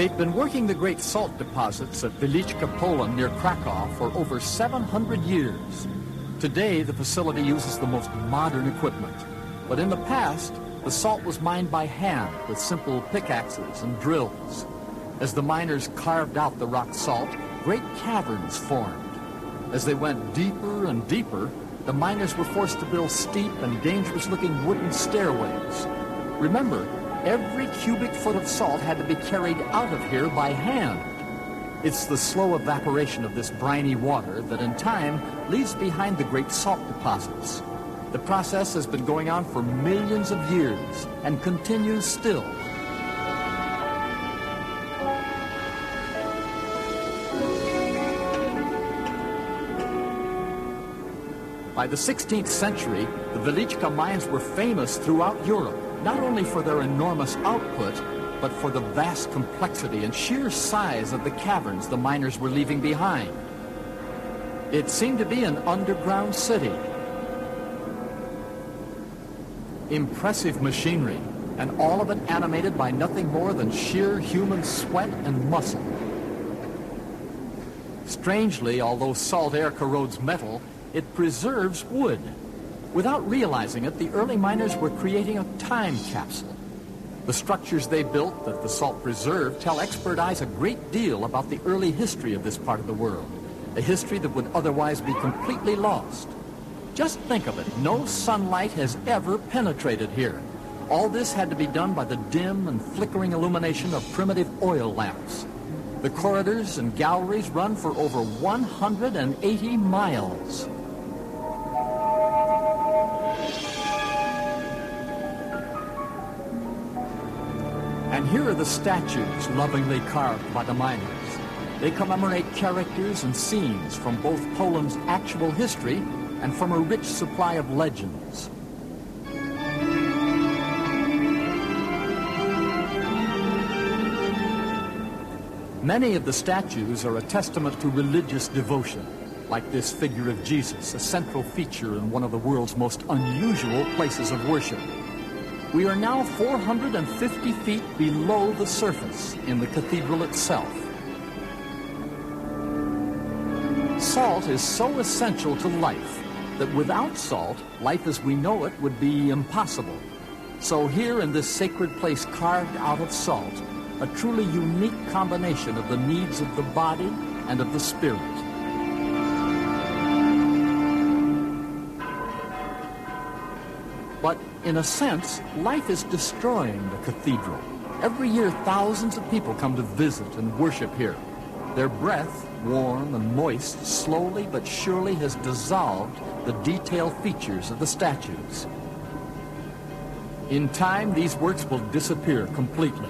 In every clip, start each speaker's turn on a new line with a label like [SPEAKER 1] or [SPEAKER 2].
[SPEAKER 1] They've been working the great salt deposits at Wieliczka, Poland, near Krakow, for over 700 years. Today, the facility uses the most modern equipment. But in the past, the salt was mined by hand with simple pickaxes and drills. As the miners carved out the rock salt, great caverns formed. As they went deeper and deeper, the miners were forced to build steep and dangerous-looking wooden stairways. Remember, every cubic foot of salt had to be carried out of here by hand. It's the slow evaporation of this briny water that in time leaves behind the great salt deposits. The process has been going on for millions of years and continues still. By the 16th century, the Wieliczka mines were famous throughout Europe, not only for their enormous output, but for the vast complexity and sheer size of the caverns the miners were leaving behind. It seemed to be an underground city. Impressive machinery, and all of it animated by nothing more than sheer human sweat and muscle. Strangely, although salt air corrodes metal, it preserves wood. Without realizing it, the early miners were creating a time capsule. The structures they built that the salt preserved tell expert eyes a great deal about the early history of this part of the world, a history that would otherwise be completely lost. Just think of it, no sunlight has ever penetrated here. All this had to be done by the dim and flickering illumination of primitive oil lamps. The corridors and galleries run for over 180 miles. And here are the statues lovingly carved by the miners. They commemorate characters and scenes from both Poland's actual history and from a rich supply of legends. Many of the statues are a testament to religious devotion, like this figure of Jesus, a central feature in one of the world's most unusual places of worship. We are now 450 feet below the surface in the cathedral itself. Salt is so essential to life that without salt, life as we know it would be impossible. So here in this sacred place carved out of salt, a truly unique combination of the needs of the body and of the spirit. But in a sense, life is destroying the cathedral. Every year, thousands of people come to visit and worship here. Their breath, warm and moist, slowly but surely has dissolved the detailed features of the statues. In time, these works will disappear completely.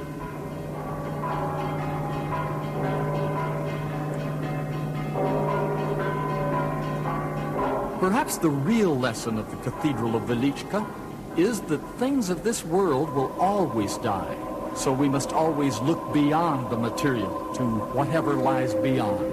[SPEAKER 1] Perhaps the real lesson of the Cathedral of Wieliczka is that things of this world will always die, so we must always look beyond the material to whatever lies beyond.